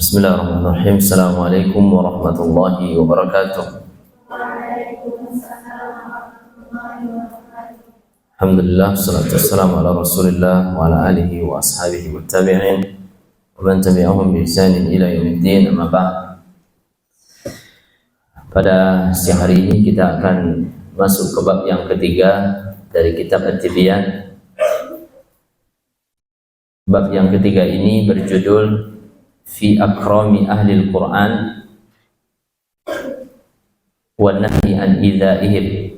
Bismillahirrahmanirrahim. Assalamualaikum warahmatullahi wabarakatuh. Alhamdulillah, salatu wassalamu ala Rasulillah wa ala alihi wa ashabihi wa tabi'in wa man tabi'ahum bi ihsanin ila yaumiddin, amma ba'd. Pada siang hari ini kita akan masuk ke bab yang ketiga dari kitab At-Tibyan. Bab yang ketiga ini berjudul Fi akrami ahli al-Quran wa nahyi an idha'ihim.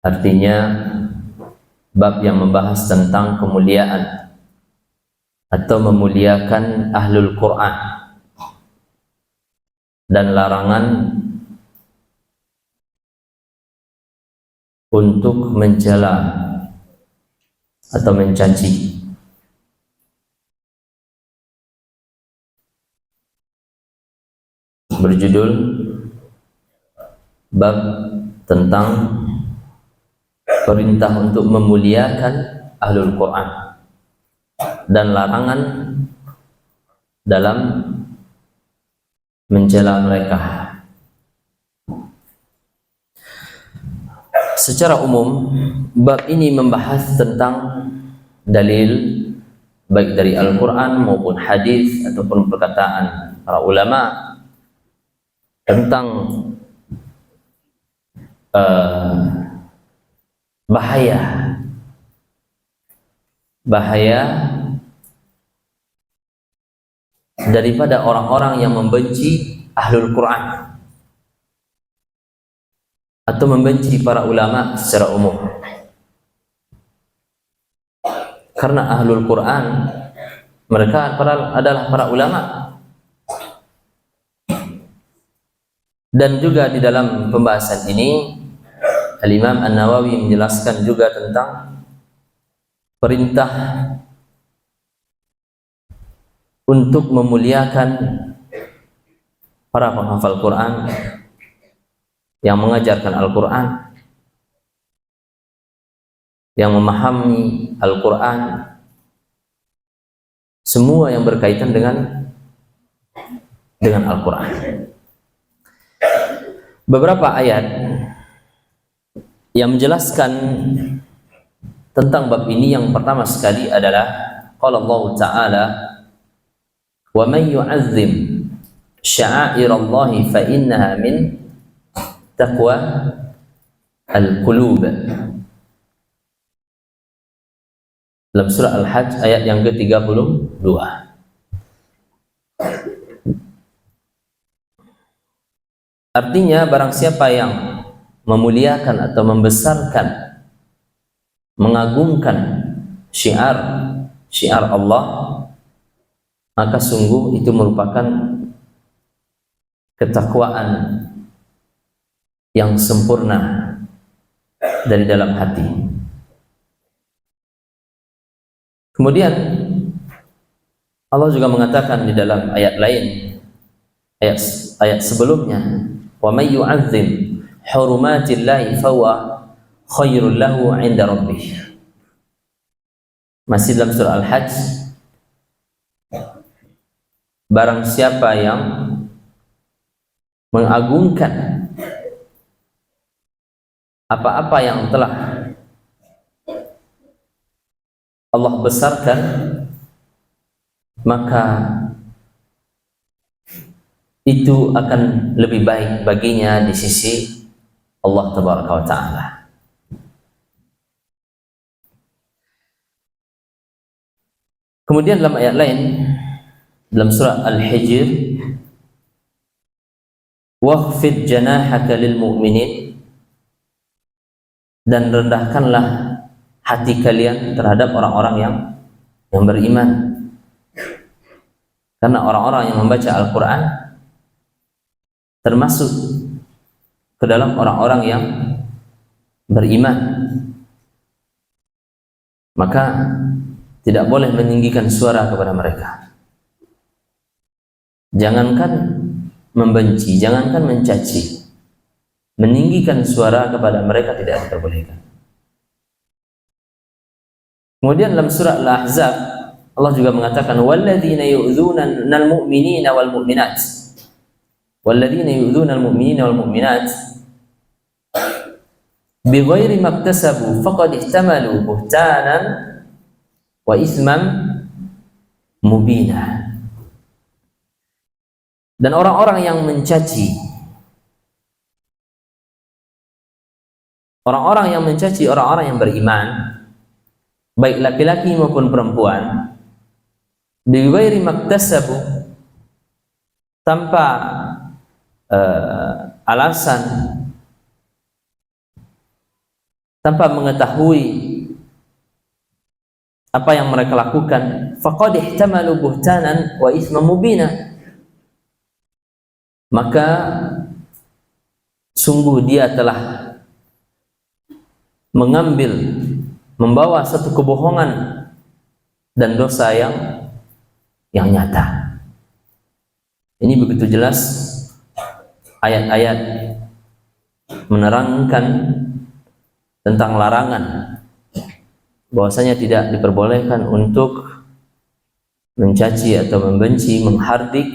Artinya bab yang membahas tentang kemuliaan atau memuliakan ahlul Quran dan larangan untuk mencela atau mencaci. Berjudul bab tentang perintah untuk memuliakan ahlul Quran dan larangan dalam mencela mereka. Secara umum, bab ini membahas tentang dalil baik dari Al-Quran maupun hadis ataupun perkataan para ulama tentang bahaya daripada orang-orang yang membenci ahlul Quran atau membenci para ulama secara umum. Karena ahlul Quran mereka adalah para ulama. Dan juga di dalam pembahasan ini Al-Imam An-Nawawi menjelaskan juga tentang perintah untuk memuliakan para penghafal Quran yang mengajarkan Al-Quran, yang memahami Al-Quran, semua yang berkaitan dengan Al-Quran. Beberapa ayat yang menjelaskan tentang bab ini, yang pertama sekali adalah qala Allah Ta'ala wa man yu'azzim sya'airallahi fa innaha min taqwa al-qulub. Dalam surah Al-Hajj ayat yang ke-32. Artinya barang siapa yang memuliakan atau membesarkan, mengagungkan syiar Allah, maka sungguh itu merupakan ketakwaan yang sempurna dari dalam hati. Kemudian Allah juga mengatakan di dalam ayat lain, ayat sebelumnya, wa may yu'azzim hurumatillahi fahuwa khairul lahu 'inda rabbih. Masih dalam surah Al-Hajj, barang siapa yang mengagungkan apa-apa yang telah Allah besarkan, maka itu akan lebih baik baginya di sisi Allah Tabaraka wa Ta'ala. Kemudian dalam ayat lain, dalam surah Al-Hijr, wakhfid janahaka lil mu'minin, dan rendahkanlah hati kalian terhadap orang-orang yang beriman. Karena orang-orang yang membaca Al-Quran termasuk ke dalam orang-orang yang beriman, maka tidak boleh meninggikan suara kepada mereka. Jangankan membenci, jangankan mencaci, meninggikan suara kepada mereka tidak diperbolehkan. Kemudian dalam surah Al-Ahzab Allah juga mengatakan walladzina yu'dzuna al-mu'minina wal mu'minat. Walladzina yu'dzuna al-mu'minina wal mu'minat bighairi maktasabu faqad ihtamalu buhtanan wa isman mubina. Dan orang-orang yang mencaci orang-orang yang beriman, baik laki-laki maupun perempuan, bighairi maktasabu, tanpa alasan, tanpa mengetahui apa yang mereka lakukan, faqad ihtamalu buhtanan wa isman mubina, maka sungguh dia telah membawa satu kebohongan dan dosa yang nyata. Ini begitu jelas ayat-ayat menerangkan tentang larangan bahwasanya tidak diperbolehkan untuk mencaci atau membenci, menghardik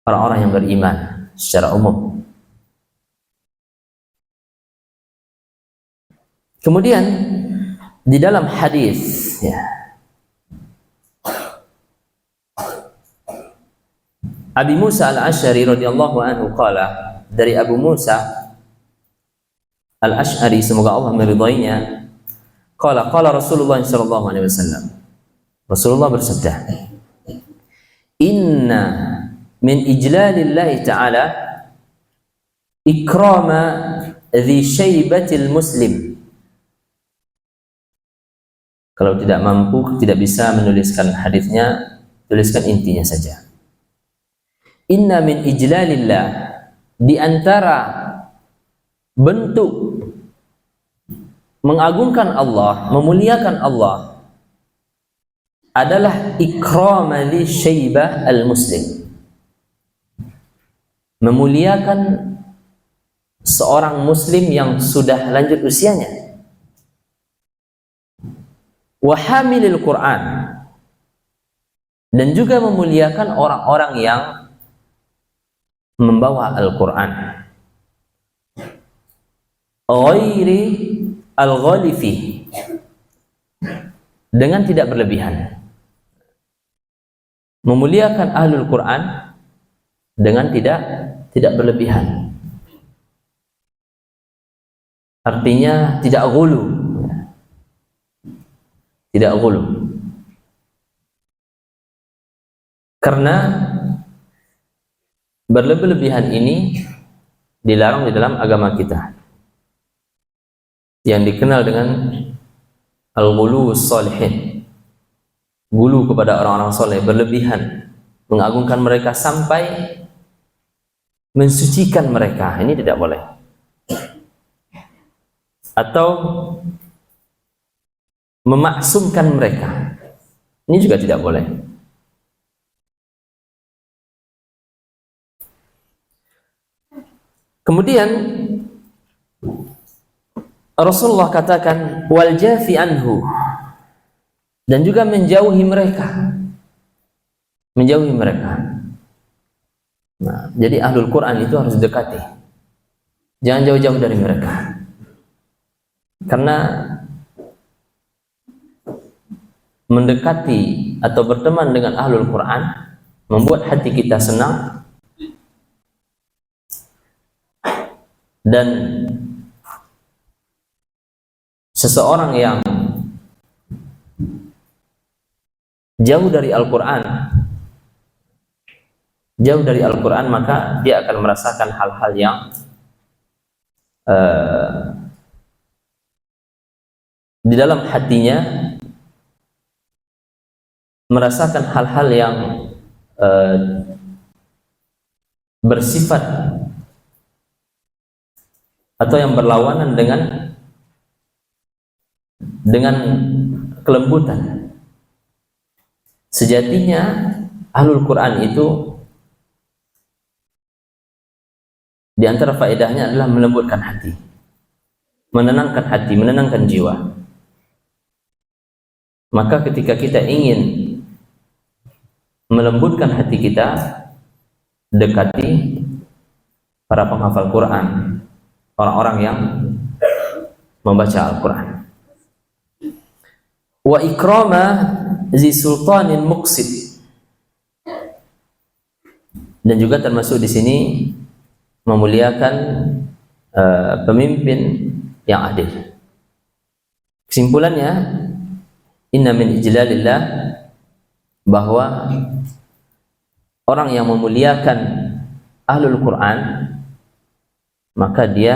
orang-orang yang beriman secara umum. Kemudian di dalam hadis, ya, Abi Musa al-Asy'ari radhiyallahu anhu qala, dari Abu Musa al-Asy'ari, semoga Allah meridainya, qala qala Rasulullah sallallahu alaihi wasallam, Rasulullah bersabda, inna min ijlalillahi ta'ala ikrama dhi syaibatil muslim. Kalau tidak mampu, tidak bisa menuliskan hadisnya, tuliskan intinya saja. Inna min ijlalillah, di antara bentuk mengagungkan Allah, memuliakan Allah, adalah ikrama li syaibah al-muslim, memuliakan seorang muslim yang sudah lanjut usianya. Wa hamilil Quran, dan juga memuliakan orang-orang yang membawa Al-Quran. Ghairi al-ghalifi, dengan tidak berlebihan. Memuliakan ahlul Quran dengan tidak berlebihan. Artinya tidak ghulu. Tidak ghulu. Karena berlebih-lebihan ini dilarang di dalam agama kita, yang dikenal dengan al-ghulu sholihin, gulu kepada orang-orang soleh, berlebihan, mengagungkan mereka sampai mensucikan mereka. Ini tidak boleh. Atau memaksumkan mereka, ini juga tidak boleh. Kemudian Rasulullah katakan wal jafi anhu, dan juga menjauhi mereka, menjauhi mereka. Nah, jadi ahlul Quran itu harus dekati, jangan jauh-jauh dari mereka, karena mendekati atau berteman dengan ahlul Quran membuat hati kita senang, dan seseorang yang jauh dari Al-Quran, maka dia akan merasakan hal-hal yang di dalam hatinya, merasakan hal-hal yang bersifat atau yang berlawanan dengan kelembutan. Sejatinya ahlul Quran itu di antara faedahnya adalah melembutkan hati, menenangkan hati, menenangkan jiwa. Maka ketika kita ingin melembutkan hati kita, dekati para penghafal Quran, orang-orang yang membaca Al-Quran. Wa ikrama zi sultanin muqsid, dan juga termasuk di sini memuliakan pemimpin yang adil. Kesimpulannya, inna min ijlalillah, bahwa orang yang memuliakan ahlul Quran, maka dia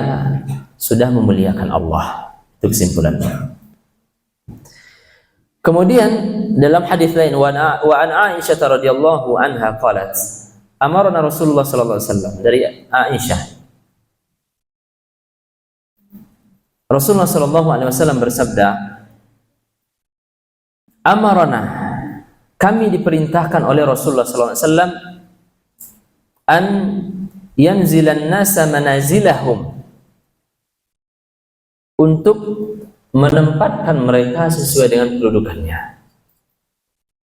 sudah memuliakan Allah. Itu kesimpulannya. Kemudian dalam hadis lain, wa an Aisyah radhiyallahu anha qalat, amarna Rasulullah sallallahu alaihi wasallam, dari Aisyah, Rasulullah sallallahu alaihi wasallam bersabda, amarna, kami diperintahkan oleh Rasulullah sallallahu alaihi wasallam, an yanzilan nasa manazilahum, untuk menempatkan mereka sesuai dengan kedudukannya.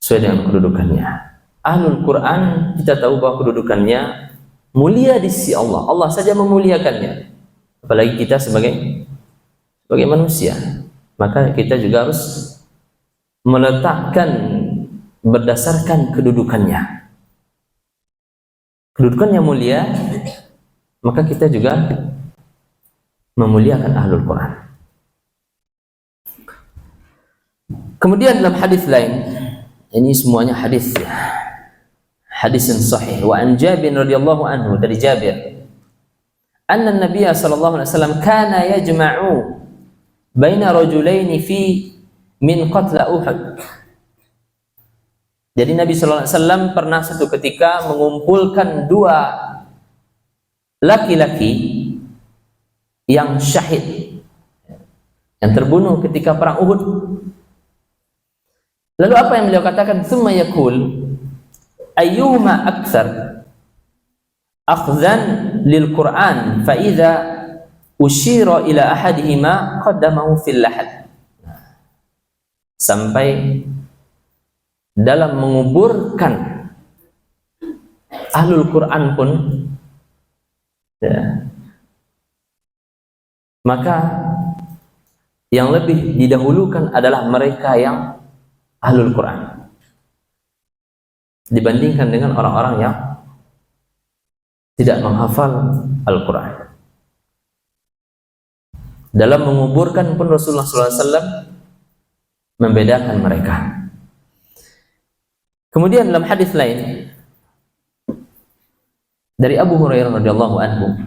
Sesuai dengan kedudukannya. Ahlul Quran, kita tahu bahwa kedudukannya mulia di sisi Allah. Allah saja memuliakannya. Apalagi kita sebagai manusia. Maka kita juga harus meletakkan berdasarkan kedudukannya. Kedudukannya mulia, maka kita juga memuliakan ahlul Quran. Kemudian dalam hadis lain, ini semuanya hadis ya, hadis yang sahih. Wa an Jabir radhiyallahu anhu, dari Jabir, anna Nabiy sallallahu alaihi wasallam kana yajma'u baina rajulaini fi min qatl Uhud. Jadi Nabi sallallahu alaihi wasallam pernah satu ketika mengumpulkan dua laki-laki yang syahid, yang terbunuh ketika perang Uhud. Lalu apa yang beliau katakan? Tsumma yaqul ayyuma aktsar akhdhan lil Qur'an fa idza ushira ila ahadihima qaddamahu fil lahad. Sampai dalam menguburkan ahlul Quran pun ya, maka yang lebih didahulukan adalah mereka yang ahlul Quran dibandingkan dengan orang-orang yang tidak menghafal Al-Quran. Dalam menguburkan pun Rasulullah SAW membedakan mereka. Kemudian dalam hadis lain dari Abu Hurairah radhiyallahu anhu,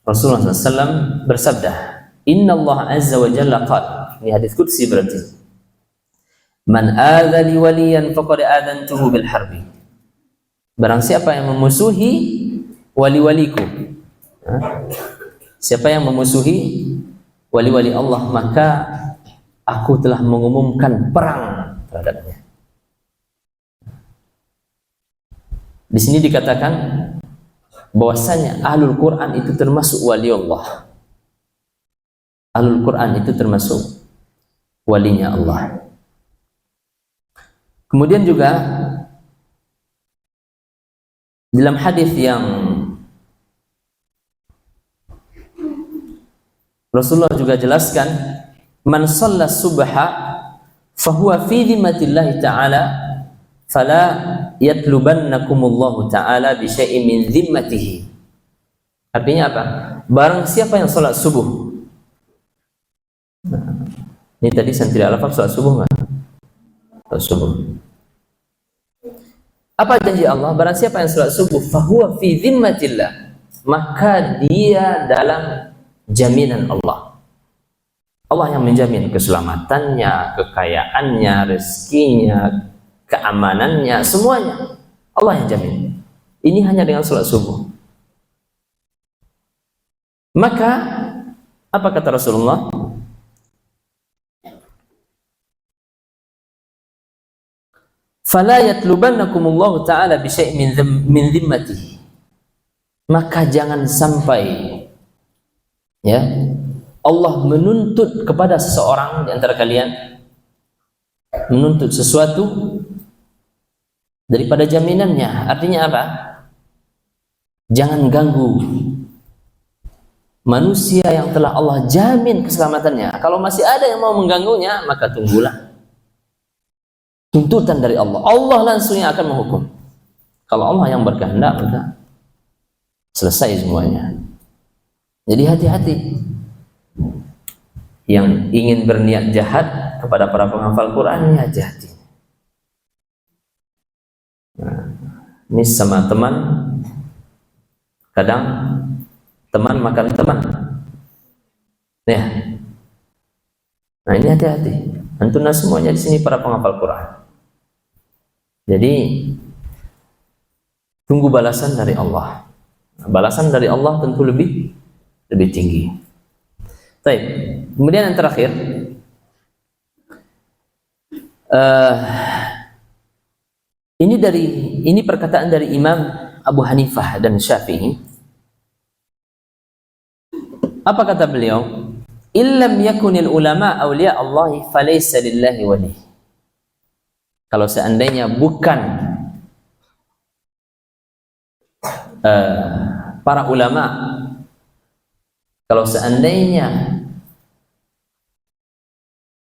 Rasulullah SAW bersabda, Inna Allah azza wa jalla qala, ini hadis qudsi berarti, man adzali waliyan faqad adantuhu bil harbi. Barang siapa yang memusuhi wali-waliku, siapa yang memusuhi wali-wali Allah, maka aku telah mengumumkan perang terhadapnya. Di sini dikatakan bahwasanya ahlul Quran itu termasuk wali Allah. Ahlul Quran itu termasuk walinya Allah. Kemudian juga dalam hadis yang Rasulullah juga jelaskan, man shalla subha fahuwa fi dhimmatillah ta'ala fala yatlubannakumullahu ta'ala bi syai'in min dhimmatihi. Artinya apa? Barang siapa yang salat subuh. Nah, ini tadi saya tidak hafal salat subuh enggak? Salat subuh. Apa janji Allah? Barang siapa yang salat subuh fahuwa fi dhimmatillah, maka dia dalam jaminan Allah. Allah yang menjamin keselamatannya, kekayaannya, rezekinya, keamanannya, semuanya Allah yang jamin. Ini hanya dengan salat subuh. Maka apa kata Rasulullah? Fala yatlubannakumullahu ta'ala bi syai'in min dhimmatihi. Maka jangan sampai ya Allah menuntut kepada seseorang di antara kalian menuntut sesuatu daripada jaminannya. Artinya apa? Jangan ganggu manusia yang telah Allah jamin keselamatannya. Kalau masih ada yang mau mengganggunya, maka tunggulah tuntutan dari Allah. Allah langsung yang akan menghukum. Kalau Allah yang berkehendak, maka selesai semuanya. Jadi hati-hati yang ingin berniat jahat kepada para penghafal Quran, ya hati-hati. Nah, ini sama teman, kadang teman makan teman, ya. Nah ini hati-hati. Antuna semuanya di sini para penghafal Quran. Jadi tunggu balasan dari Allah. Balasan dari Allah tentu lebih tinggi. Baik. Kemudian yang terakhir, ini perkataan dari Imam Abu Hanifah dan Syafi'i. Apa kata beliau? Illam yakunil ulama awliya Allah falaysa lillahi wali. Kalau seandainya bukan para ulama, kalau seandainya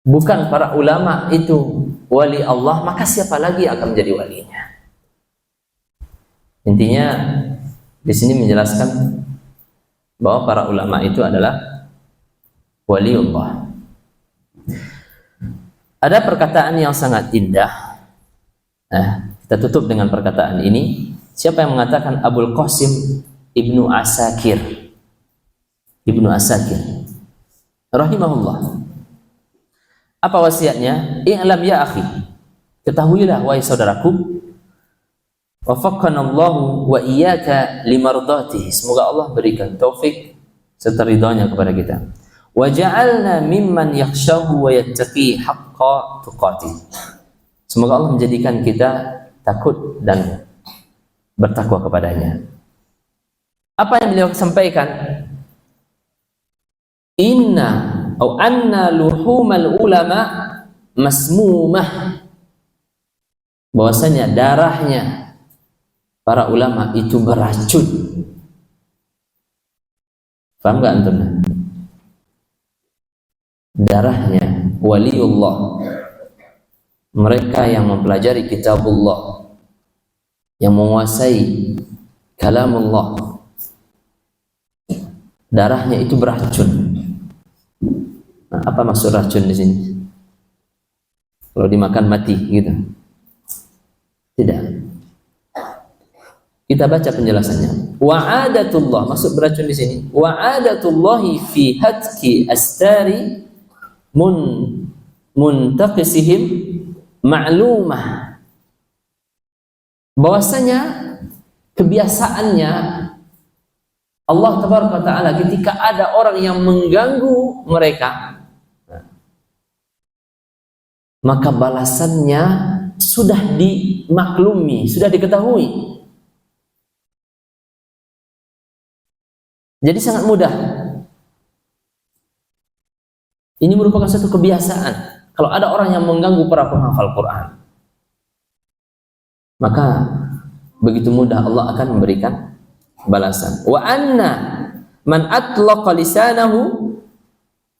bukan para ulama itu wali Allah, maka siapa lagi akan menjadi walinya? Intinya di sini menjelaskan bahwa para ulama itu adalah waliullah. Ada perkataan yang sangat indah. Kita tutup dengan perkataan ini. Siapa yang mengatakan? Abul Qasim Ibnu Asakir. Ibnu Asakir rahimahullah. Apa wasiatnya? I'lam ya akhi, ketahuilah wahai saudaraku, wafaqqanallahu wa iyyaka limardatihi, semoga Allah berikan taufik serta ridhanya kepada kita. Wa ja'alna mimman yakhshahu wa yattaqi haqqa tuqatih, semoga Allah menjadikan kita takut dan bertakwa kepadanya. Apa yang beliau sampaikan? Anna luhumal ulama masmumah, bahwasanya darahnya para ulama itu beracun. Paham gak antum? Darahnya waliullah, mereka yang mempelajari kitabullah, yang menguasai kalamullah, darahnya itu beracun. Nah, apa maksud racun di sini? Kalau dimakan mati gitu? Tidak. Kita baca penjelasannya. Wa'adatullah, maksud beracun di sini. Wa'adatullahi fi hatki astari muntaqisihim ma'lumah. Bahwasanya kebiasaannya Allah tabaraka ta'ala ketika ada orang yang mengganggu mereka, maka balasannya sudah dimaklumi, sudah diketahui. Jadi sangat mudah. Ini merupakan satu kebiasaan. Kalau ada orang yang mengganggu para penghafal Quran, maka begitu mudah Allah akan memberikan balasan. Wa anna man atlaqa lisanahu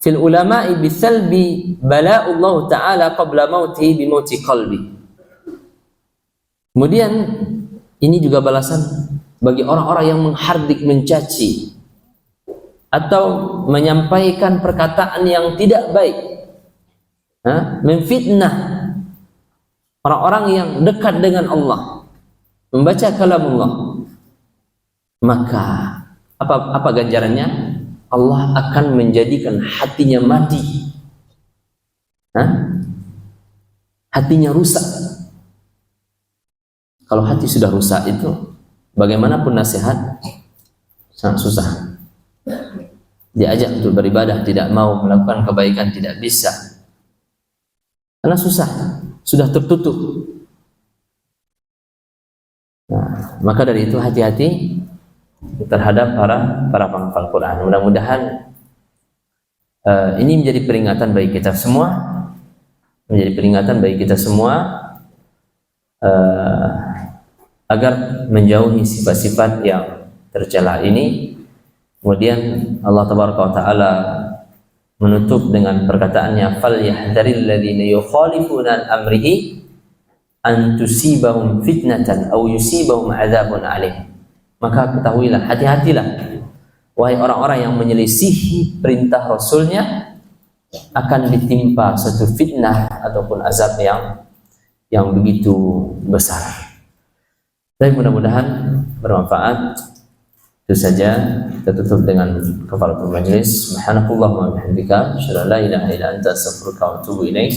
fil ulama'i bisalbi bala'ullahu ta'ala qabla mautihi bi mauti qalbi. Kemudian ini juga balasan bagi orang-orang yang menghardik, mencaci atau menyampaikan perkataan yang tidak baik, memfitnah orang-orang yang dekat dengan Allah, membaca kalamullah, maka apa ganjarannya? Allah akan menjadikan hatinya mati, hatinya rusak. Kalau hati sudah rusak itu, bagaimanapun nasihat sangat susah. Diajak untuk beribadah tidak mau, melakukan kebaikan tidak bisa, karena susah, sudah tertutup. Nah, maka dari itu hati-hati terhadap para penghafal Quran. Mudah-mudahan ini menjadi peringatan bagi kita semua menjadi peringatan bagi kita semua agar menjauhi sifat-sifat yang tercela ini. Kemudian Allah Taala menutup dengan perkataannya, falyahdharil ladzina yukhalifuna an amrihi an tusibahum fitnatan aw yusibahum adzabun alim. Maka ketahuilah, hati-hatilah wahai orang-orang yang menyelisihi perintah Rasulnya, akan ditimpa suatu fitnah ataupun azab yang begitu besar. Dan mudah-mudahan bermanfaat. Itu saja, kita tutup dengan kafaratul majlis. Subhanakallahumma wa bihamdika, asyhadu an la ilaha illa anta, astaghfiruka wa atubu ilaik.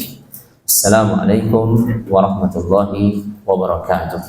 Assalamualaikum warahmatullahi wabarakatuh.